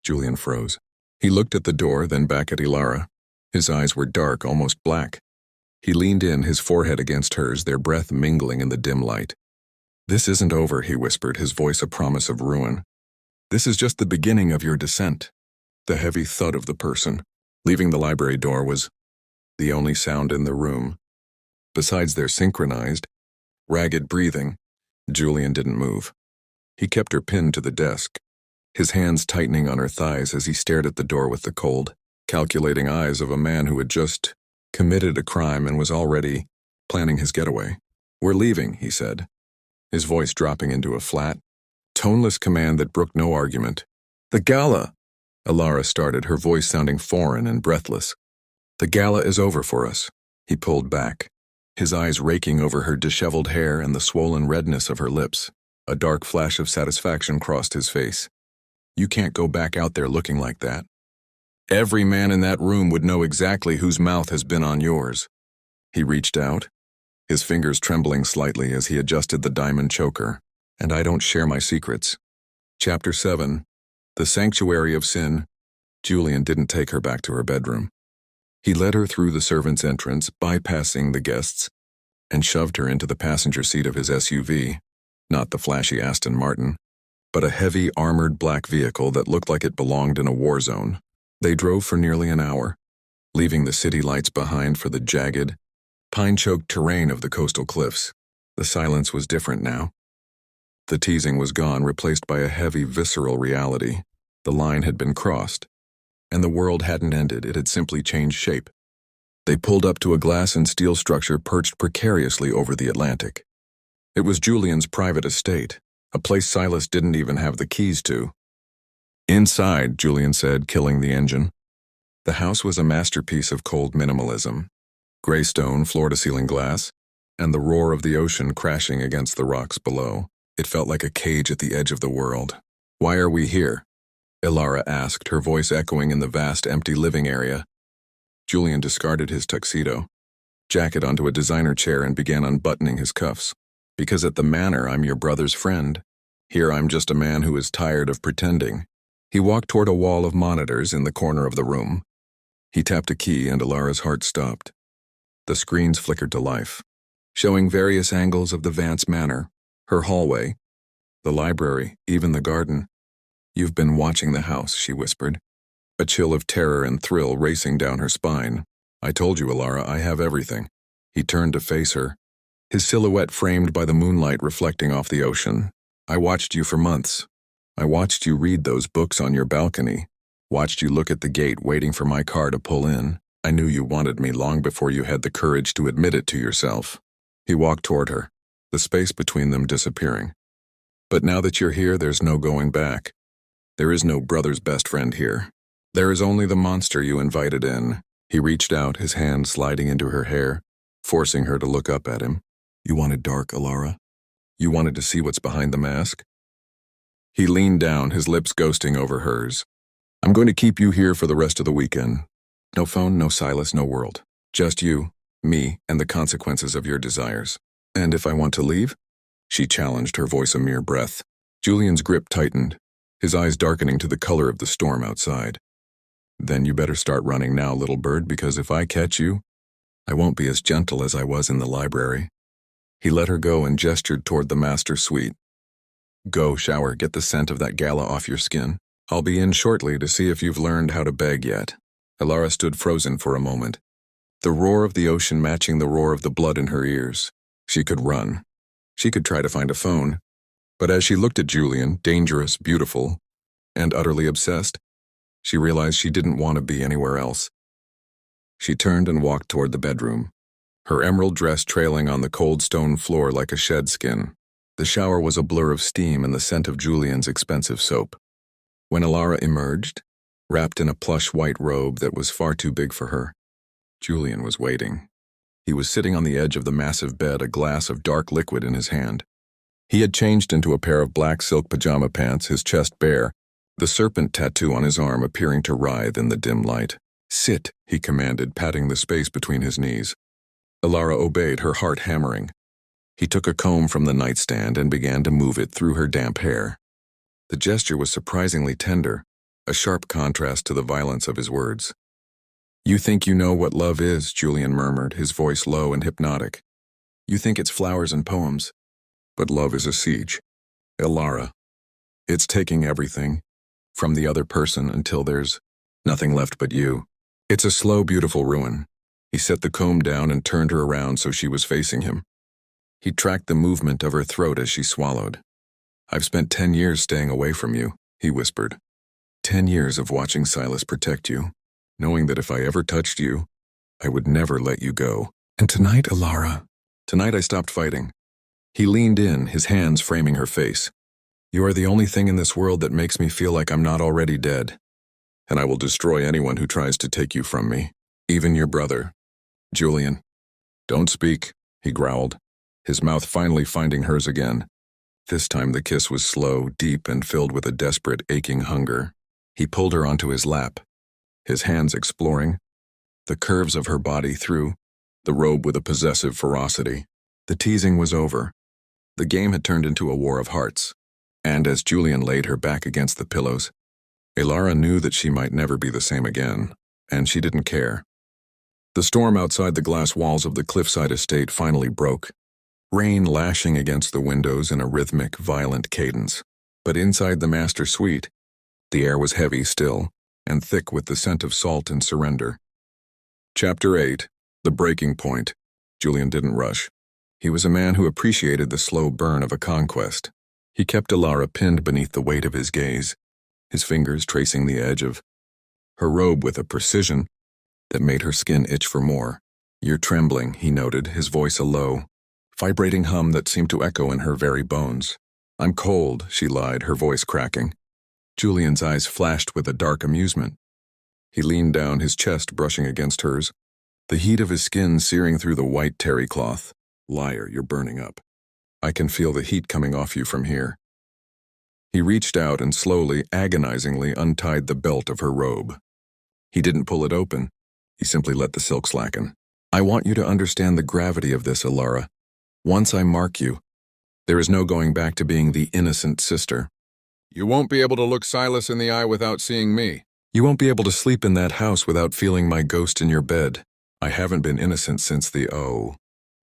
Julian froze. He looked at the door, then back at Elara. His eyes were dark, almost black. He leaned in, his forehead against hers, their breath mingling in the dim light. "This isn't over," he whispered, his voice a promise of ruin. "This is just the beginning of your descent." The heavy thud of the person leaving the library door was the only sound in the room. Besides their synchronized, ragged breathing, Julian didn't move. He kept her pinned to the desk, his hands tightening on her thighs as he stared at the door with the cold, calculating eyes of a man who had just committed a crime and was already planning his getaway. "We're leaving," he said, his voice dropping into a flat, toneless command that brooked no argument. "The gala!" Elara started, her voice sounding foreign and breathless. "The gala is over for us." He pulled back, his eyes raking over her disheveled hair and the swollen redness of her lips. A dark flash of satisfaction crossed his face. "You can't go back out there looking like that. Every man in that room would know exactly whose mouth has been on yours." He reached out, his fingers trembling slightly as he adjusted the diamond choker. "And I don't share my secrets." Chapter 7. The Sanctuary of Sin. Julian didn't take her back to her bedroom. He led her through the servants' entrance, bypassing the guests, and shoved her into the passenger seat of his SUV, not the flashy Aston Martin, but a heavy, armored black vehicle that looked like it belonged in a war zone. They drove for nearly an hour, leaving the city lights behind for the jagged, pine-choked terrain of the coastal cliffs. The silence was different now. The teasing was gone, replaced by a heavy, visceral reality. The line had been crossed, and the world hadn't ended, it had simply changed shape. They pulled up to a glass and steel structure perched precariously over the Atlantic. It was Julian's private estate, a place Silas didn't even have the keys to. "Inside," Julian said, killing the engine. The house was a masterpiece of cold minimalism. Gray stone, floor-to-ceiling glass, and the roar of the ocean crashing against the rocks below. It felt like a cage at the edge of the world. "Why are we here?" Elara asked, her voice echoing in the vast, empty living area. Julian discarded his tuxedo, jacket onto a designer chair, and began unbuttoning his cuffs. "Because at the manor, I'm your brother's friend. Here, I'm just a man who is tired of pretending." He walked toward a wall of monitors in the corner of the room. He tapped a key, and Elara's heart stopped. The screens flickered to life, showing various angles of the Vance manor, her hallway, the library, even the garden. "You've been watching the house," she whispered, a chill of terror and thrill racing down her spine. "I told you, Elara, I have everything." He turned to face her, his silhouette framed by the moonlight reflecting off the ocean. "I watched you for months. I watched you read those books on your balcony, watched you look at the gate waiting for my car to pull in. I knew you wanted me long before you had the courage to admit it to yourself." He walked toward her, the space between them disappearing. "But now that you're here, there's no going back. There is no brother's best friend here. There is only the monster you invited in." He reached out, his hand sliding into her hair, forcing her to look up at him. "You wanted dark, Elara? You wanted to see what's behind the mask?" He leaned down, his lips ghosting over hers. "I'm going to keep you here for the rest of the weekend. No phone, no Silas, no world. Just you, me, and the consequences of your desires. And if I want to leave?" She challenged, her voice a mere breath. Julian's grip tightened, his eyes darkening to the color of the storm outside. "Then you better start running now, little bird, because if I catch you, I won't be as gentle as I was in the library." He let her go and gestured toward the master suite. "Go, shower, get the scent of that gala off your skin. I'll be in shortly to see if you've learned how to beg yet." Elara stood frozen for a moment, the roar of the ocean matching the roar of the blood in her ears. She could run. She could try to find a phone. But as she looked at Julian, dangerous, beautiful, and utterly obsessed, she realized she didn't want to be anywhere else. She turned and walked toward the bedroom, her emerald dress trailing on the cold stone floor like a shed skin. The shower was a blur of steam and the scent of Julian's expensive soap. When Elara emerged, wrapped in a plush white robe that was far too big for her, Julian was waiting. He was sitting on the edge of the massive bed, a glass of dark liquid in his hand. He had changed into a pair of black silk pajama pants, his chest bare, the serpent tattoo on his arm appearing to writhe in the dim light. "Sit," he commanded, patting the space between his knees. Elara obeyed, her heart hammering. He took a comb from the nightstand and began to move it through her damp hair. The gesture was surprisingly tender, a sharp contrast to the violence of his words. "You think you know what love is," Julian murmured, his voice low and hypnotic. "You think it's flowers and poems. But love is a siege. Elara. It's taking everything from the other person until there's nothing left but you. It's a slow, beautiful ruin." He set the comb down and turned her around so she was facing him. He tracked the movement of her throat as she swallowed. "I've spent 10 years staying away from you," he whispered. 10 years of watching Silas protect you, knowing that if I ever touched you, I would never let you go. And tonight, Elara, tonight I stopped fighting." He leaned in, his hands framing her face. "You are the only thing in this world that makes me feel like I'm not already dead. And I will destroy anyone who tries to take you from me, even your brother, Julian." "Don't speak," he growled, his mouth finally finding hers again. This time the kiss was slow, deep, and filled with a desperate, aching hunger. He pulled her onto his lap, his hands exploring the curves of her body through the robe with a possessive ferocity. The teasing was over. The game had turned into a war of hearts. And as Julian laid her back against the pillows, Elara knew that she might never be the same again, and she didn't care. The storm outside the glass walls of the cliffside estate finally broke, rain lashing against the windows in a rhythmic, violent cadence. But inside the master suite, the air was heavy still, and thick with the scent of salt and surrender. Chapter 8. The Breaking Point. Julian didn't rush. He was a man who appreciated the slow burn of a conquest. He kept Elara pinned beneath the weight of his gaze, his fingers tracing the edge of her robe with a precision that made her skin itch for more. "You're trembling," he noted, his voice a low, vibrating hum that seemed to echo in her very bones. "I'm cold," she lied, her voice cracking. Julian's eyes flashed with a dark amusement. He leaned down, his chest brushing against hers, the heat of his skin searing through the white terry cloth. "Liar, you're burning up. I can feel the heat coming off you from here." He reached out and slowly, agonizingly untied the belt of her robe. He didn't pull it open. He simply let the silk slacken. "I want you to understand the gravity of this, Elara. Once I mark you, there is no going back to being the innocent sister. You won't be able to look Silas in the eye without seeing me. You won't be able to sleep in that house without feeling my ghost in your bed. I haven't been innocent since the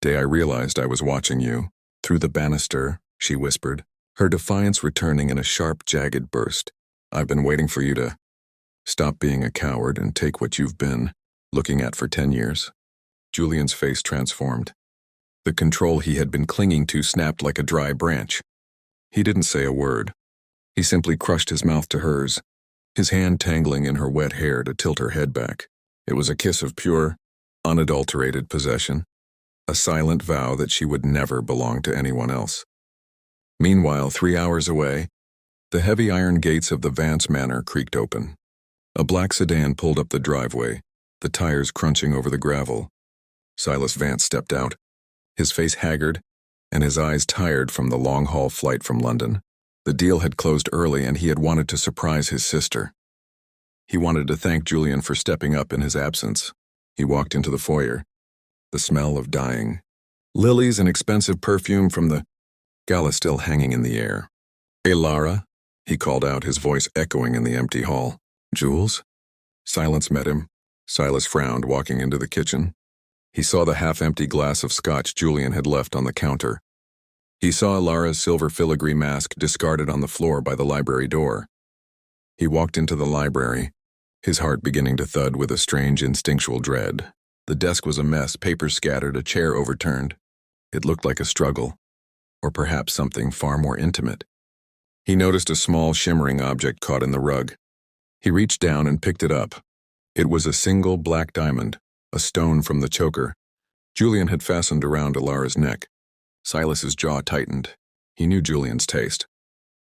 day I realized I was watching you. Through the banister," she whispered, her defiance returning in a sharp, jagged burst. "I've been waiting for you to stop being a coward and take what you've been looking at for 10 years. Julian's face transformed. The control he had been clinging to snapped like a dry branch. He didn't say a word. He simply crushed his mouth to hers, his hand tangling in her wet hair to tilt her head back. It was a kiss of pure, unadulterated possession, a silent vow that she would never belong to anyone else. Meanwhile, 3 hours away, the heavy iron gates of the Vance manor creaked open. A black sedan pulled up the driveway, the tires crunching over the gravel. Silas Vance stepped out, his face haggard and his eyes tired from the long-haul flight from London. The deal had closed early and he had wanted to surprise his sister. He wanted to thank Julian for stepping up in his absence. He walked into the foyer. The smell of dying lilies and expensive perfume from the gala still hanging in the air. "Elara," he called out, his voice echoing in the empty hall. "Jules?" Silence met him. Silas frowned, walking into the kitchen. He saw the half-empty glass of scotch Julian had left on the counter. He saw Elara's silver filigree mask discarded on the floor by the library door. He walked into the library, his heart beginning to thud with a strange instinctual dread. The desk was a mess, papers scattered, a chair overturned. It looked like a struggle, or perhaps something far more intimate. He noticed a small, shimmering object caught in the rug. He reached down and picked it up. It was a single black diamond, a stone from the choker Julian had fastened around Elara's neck. Silas's jaw tightened. He knew Julian's taste.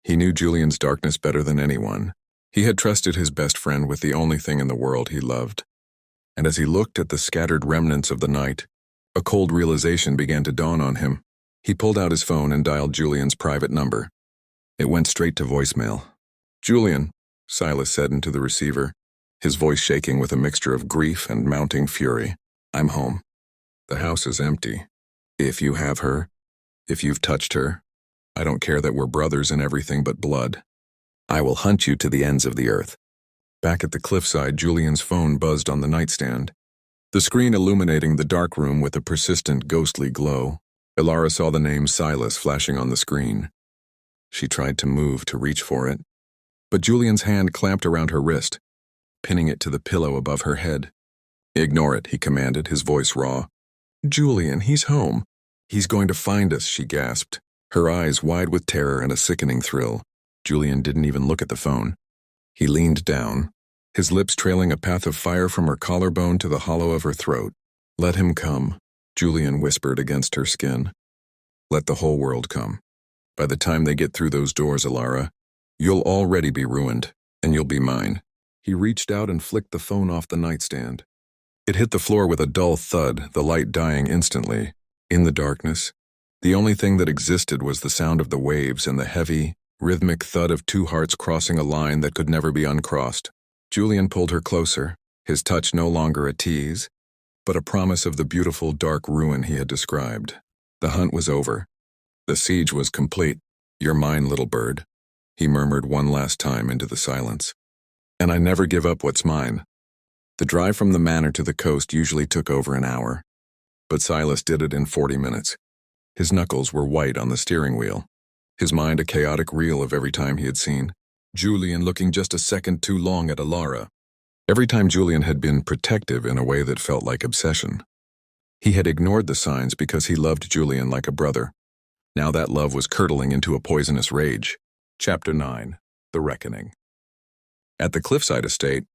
He knew Julian's darkness better than anyone. He had trusted his best friend with the only thing in the world he loved. And as he looked at the scattered remnants of the night, a cold realization began to dawn on him. He pulled out his phone and dialed Julian's private number. It went straight to voicemail. "Julian," Silas said into the receiver, his voice shaking with a mixture of grief and mounting fury. "I'm home. The house is empty. If you have her, if you've touched her, I don't care that we're brothers in everything but blood. I will hunt you to the ends of the earth." Back at the cliffside, Julian's phone buzzed on the nightstand, the screen illuminating the dark room with a persistent ghostly glow. Elara saw the name Silas flashing on the screen. She tried to move to reach for it, but Julian's hand clamped around her wrist, pinning it to the pillow above her head. "Ignore it," he commanded, his voice raw. "Julian, he's home. He's going to find us," she gasped, her eyes wide with terror and a sickening thrill. Julian didn't even look at the phone. He leaned down, his lips trailing a path of fire from her collarbone to the hollow of her throat. "Let him come," Julian whispered against her skin. "Let the whole world come. By the time they get through those doors, Elara, you'll already be ruined, and you'll be mine." He reached out and flicked the phone off the nightstand. It hit the floor with a dull thud, the light dying instantly. In the darkness, the only thing that existed was the sound of the waves and the heavy, rhythmic thud of two hearts crossing a line that could never be uncrossed. Julian pulled her closer, his touch no longer a tease, but a promise of the beautiful dark ruin he had described. The hunt was over. The siege was complete. "You're mine, little bird," he murmured one last time into the silence. "And I never give up what's mine." The drive from the manor to the coast usually took over an hour, but Silas did it in 40 minutes. His knuckles were white on the steering wheel, his mind a chaotic reel of every time he had seen Julian looking just a second too long at Elara. Every time Julian had been protective in a way that felt like obsession. He had ignored the signs because he loved Julian like a brother. Now that love was curdling into a poisonous rage. Chapter 9. The Reckoning. At the Cliffside estate,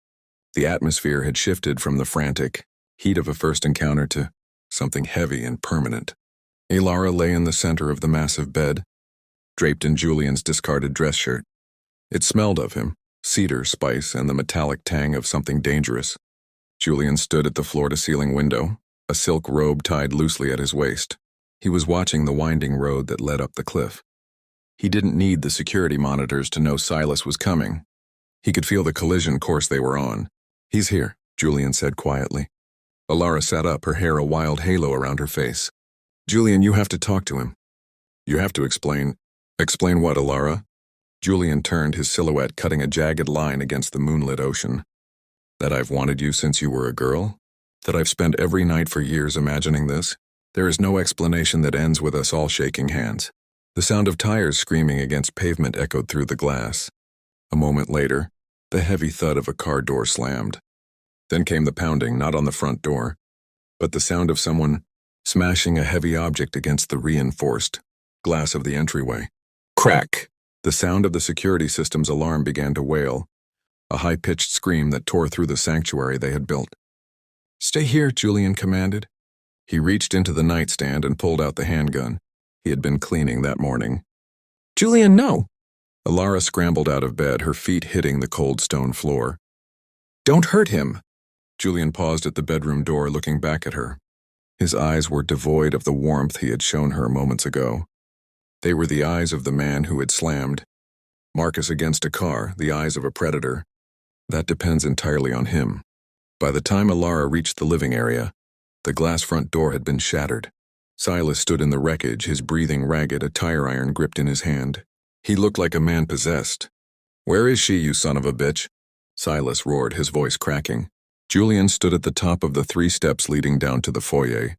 the atmosphere had shifted from the frantic heat of a first encounter to something heavy and permanent. Elara lay in the center of the massive bed, draped in Julian's discarded dress shirt. It smelled of him, cedar, spice, and the metallic tang of something dangerous. Julian stood at the floor-to-ceiling window, a silk robe tied loosely at his waist. He was watching the winding road that led up the cliff. He didn't need the security monitors to know Silas was coming. He could feel the collision course they were on. "He's here," Julian said quietly. Elara sat up, her hair a wild halo around her face. "Julian, you have to talk to him." "You have to explain." "Explain what, Elara?" Julian turned, his silhouette cutting a jagged line against the moonlit ocean. "That I've wanted you since you were a girl? That I've spent every night for years imagining this? There is no explanation that ends with us all shaking hands." The sound of tires screaming against pavement echoed through the glass. A moment later, the heavy thud of a car door slammed. Then came the pounding, not on the front door, but the sound of someone smashing a heavy object against the reinforced glass of the entryway. Crack! The sound of the security system's alarm began to wail, a high-pitched scream that tore through the sanctuary they had built. "Stay here," Julian commanded. He reached into the nightstand and pulled out the handgun he had been cleaning that morning. "Julian, no!" Elara scrambled out of bed, her feet hitting the cold stone floor. "Don't hurt him!" Julian paused at the bedroom door, looking back at her. His eyes were devoid of the warmth he had shown her moments ago. They were the eyes of the man who had slammed Marcus against a car, the eyes of a predator. That depends entirely on him. By the time Elara reached the living area, the glass front door had been shattered. Silas stood in the wreckage, his breathing ragged, a tire iron gripped in his hand. He looked like a man possessed. "Where is she, you son of a bitch?" Silas roared, his voice cracking. Julian stood at the top of the 3 steps leading down to the foyer,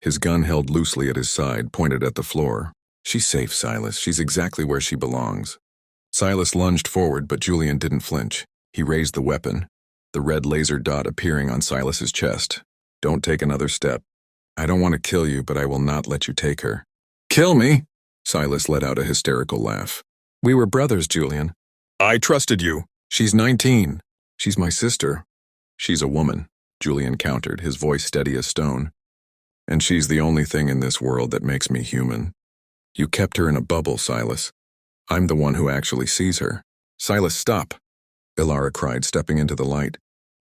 his gun held loosely at his side, pointed at the floor. "She's safe, Silas. She's exactly where she belongs." Silas lunged forward, but Julian didn't flinch. He raised the weapon, the red laser dot appearing on Silas's chest. "Don't take another step. I don't want to kill you, but I will not let you take her." "Kill me?" Silas let out a hysterical laugh. "We were brothers, Julian." "I trusted you." "She's 19. She's my sister." "She's a woman," Julian countered, his voice steady as stone. "And she's the only thing in this world that makes me human. You kept her in a bubble, Silas. I'm the one who actually sees her." "Silas, stop!" Elara cried, stepping into the light.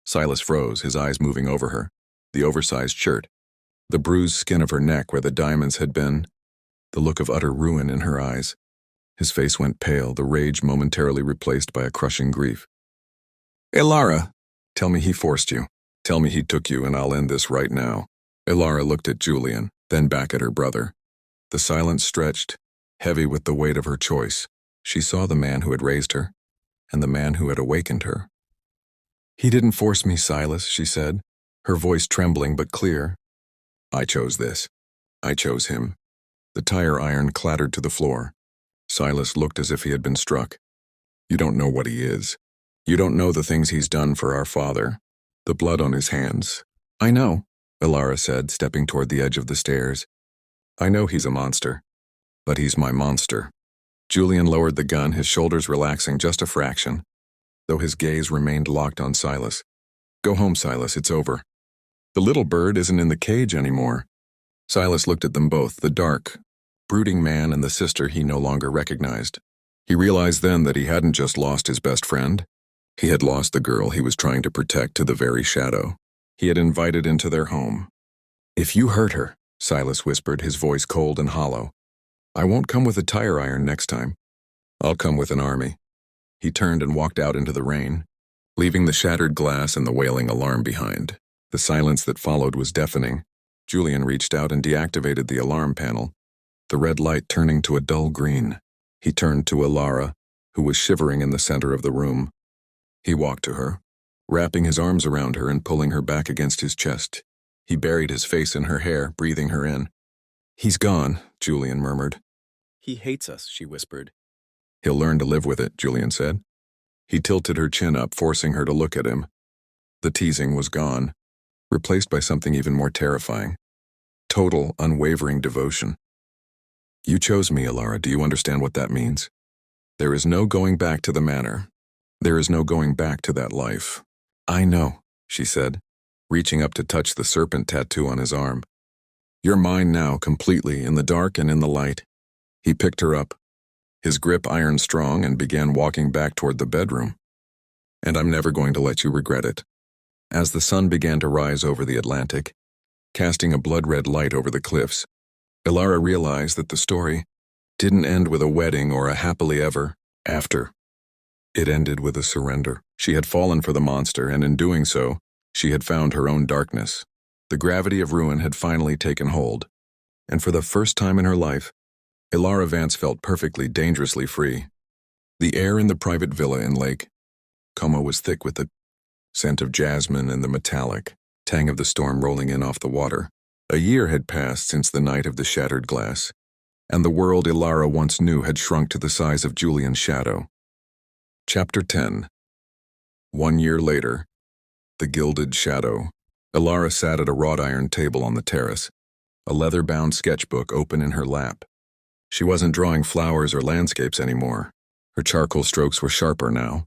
Silas froze, his eyes moving over her, the oversized shirt, the bruised skin of her neck where the diamonds had been, the look of utter ruin in her eyes. His face went pale, the rage momentarily replaced by a crushing grief. "Elara, tell me he forced you. Tell me he took you and I'll end this right now." Elara looked at Julian, then back at her brother. The silence stretched, heavy with the weight of her choice. She saw the man who had raised her, and the man who had awakened her. "He didn't force me, Silas," she said, her voice trembling but clear. "I chose this. I chose him." The tire iron clattered to the floor. Silas looked as if he had been struck. "You don't know what he is. You don't know the things he's done for our father. The blood on his hands." "I know," Elara said, stepping toward the edge of the stairs. "I know he's a monster. But he's my monster." Julian lowered the gun, his shoulders relaxing just a fraction, though his gaze remained locked on Silas. "Go home, Silas, it's over. The little bird isn't in the cage anymore." Silas looked at them both, the dark, brooding man and the sister he no longer recognized. He realized then that he hadn't just lost his best friend. He had lost the girl he was trying to protect to the very shadow he had invited into their home. "If you hurt her," Silas whispered, his voice cold and hollow, "I won't come with a tire iron next time. I'll come with an army." He turned and walked out into the rain, leaving the shattered glass and the wailing alarm behind. The silence that followed was deafening. Julian reached out and deactivated the alarm panel, the red light turning to a dull green. He turned to Elara, who was shivering in the center of the room. He walked to her, wrapping his arms around her and pulling her back against his chest. He buried his face in her hair, breathing her in. "He's gone," Julian murmured. "He hates us," she whispered. "He'll learn to live with it," Julian said. He tilted her chin up, forcing her to look at him. The teasing was gone, replaced by something even more terrifying. Total, unwavering devotion. "You chose me, Elara. Do you understand what that means? There is no going back to the manor. There is no going back to that life." "I know," she said, reaching up to touch the serpent tattoo on his arm. "You're mine now, completely, in the dark and in the light." He picked her up, his grip iron strong, and began walking back toward the bedroom. "And I'm never going to let you regret it." As the sun began to rise over the Atlantic, casting a blood-red light over the cliffs, Elara realized that the story didn't end with a wedding or a happily ever after. It ended with a surrender. She had fallen for the monster, and in doing so, she had found her own darkness. The gravity of ruin had finally taken hold, and for the first time in her life, Elara Vance felt perfectly, dangerously free. The air in the private villa in Lake Como was thick with the scent of jasmine and the metallic tang of the storm rolling in off the water. A year had passed since the night of the shattered glass, and the world Elara once knew had shrunk to the size of Julian's shadow. Chapter 10. 1 year later, the gilded shadow. Elara sat at a wrought iron table on the terrace, a leather-bound sketchbook open in her lap. She wasn't drawing flowers or landscapes anymore. Her charcoal strokes were sharper now,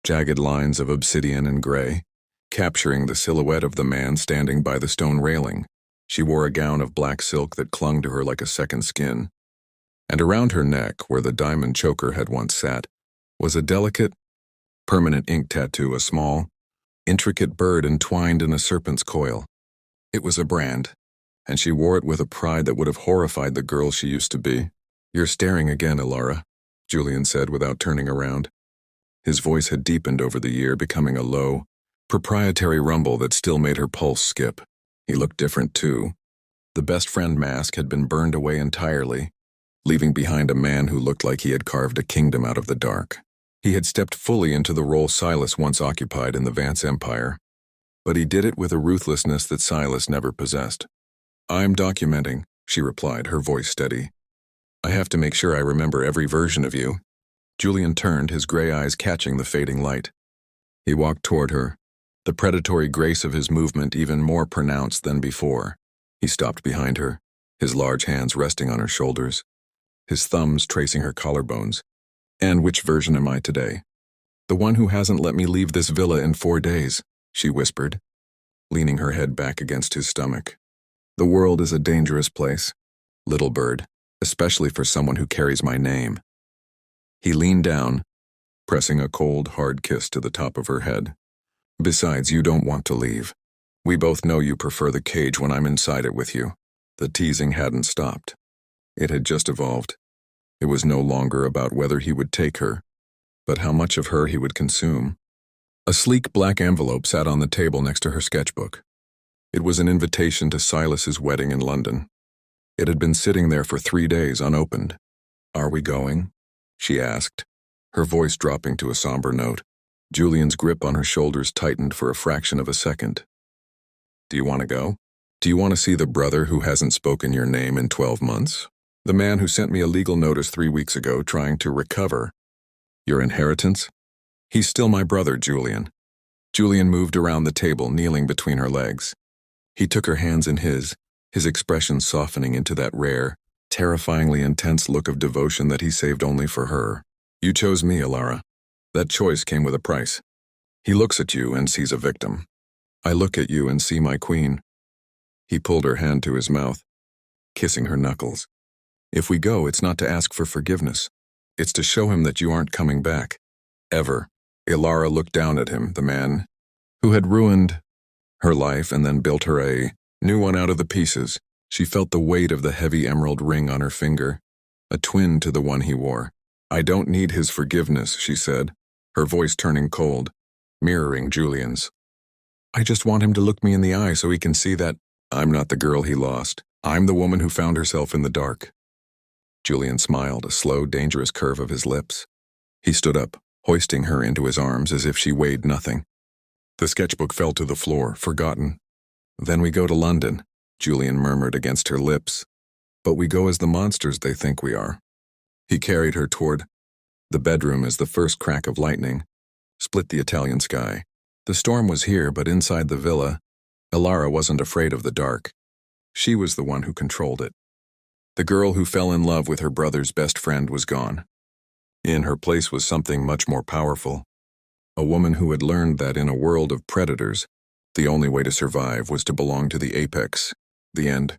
jagged lines of obsidian and gray, capturing the silhouette of the man standing by the stone railing. She wore a gown of black silk that clung to her like a second skin, and around her neck, where the diamond choker had once sat, was a delicate, permanent ink tattoo, a small, intricate bird entwined in a serpent's coil. It was a brand, and she wore it with a pride that would have horrified the girl she used to be. "You're staring again, Elara," Julian said without turning around. His voice had deepened over the year, becoming a low, proprietary rumble that still made her pulse skip. He looked different, too. The best friend mask had been burned away entirely, leaving behind a man who looked like he had carved a kingdom out of the dark. He had stepped fully into the role Silas once occupied in the Vance Empire, but he did it with a ruthlessness that Silas never possessed. "I'm documenting," she replied, her voice steady. "I have to make sure I remember every version of you." Julian turned, his gray eyes catching the fading light. He walked toward her, the predatory grace of his movement even more pronounced than before. He stopped behind her, his large hands resting on her shoulders, his thumbs tracing her collarbones. "And which version am I today?" "The one who hasn't let me leave this villa in 4 days," she whispered, leaning her head back against his stomach. "The world is a dangerous place, little bird, especially for someone who carries my name." He leaned down, pressing a cold, hard kiss to the top of her head. "Besides, you don't want to leave. We both know you prefer the cage when I'm inside it with you." The teasing hadn't stopped. It had just evolved. It was no longer about whether he would take her, but how much of her he would consume. A sleek black envelope sat on the table next to her sketchbook. It was an invitation to Silas's wedding in London. It had been sitting there for 3 days unopened. "Are we going?" she asked, her voice dropping to a somber note. Julian's grip on her shoulders tightened for a fraction of a second. Do you want to go? Do you want to see the brother who hasn't spoken your name in 12 months? The man who sent me a legal notice 3 weeks ago trying to recover your inheritance? He's still my brother, Julian. Julian moved around the table, kneeling between her legs. He took her hands in his expression softening into that rare, terrifyingly intense look of devotion that he saved only for her. You chose me, Elara. That choice came with a price. He looks at you and sees a victim. I look at you and see my queen. He pulled her hand to his mouth, kissing her knuckles. If we go, it's not to ask for forgiveness. It's to show him that you aren't coming back. Ever. Elara looked down at him, the man who had ruined her life and then built her a new one out of the pieces. She felt the weight of the heavy emerald ring on her finger, a twin to the one he wore. I don't need his forgiveness, she said, her voice turning cold, mirroring Julian's. I just want him to look me in the eye so he can see that I'm not the girl he lost. I'm the woman who found herself in the dark. Julian smiled, a slow, dangerous curve of his lips. He stood up, hoisting her into his arms as if she weighed nothing. The sketchbook fell to the floor, forgotten. Then we go to London, Julian murmured against her lips. But we go as the monsters they think we are. He carried her toward the bedroom as the first crack of lightning split the Italian sky. The storm was here, but inside the villa, Elara wasn't afraid of the dark. She was the one who controlled it. The girl who fell in love with her brother's best friend was gone. In her place was something much more powerful. A woman who had learned that in a world of predators, the only way to survive was to belong to the apex, the end.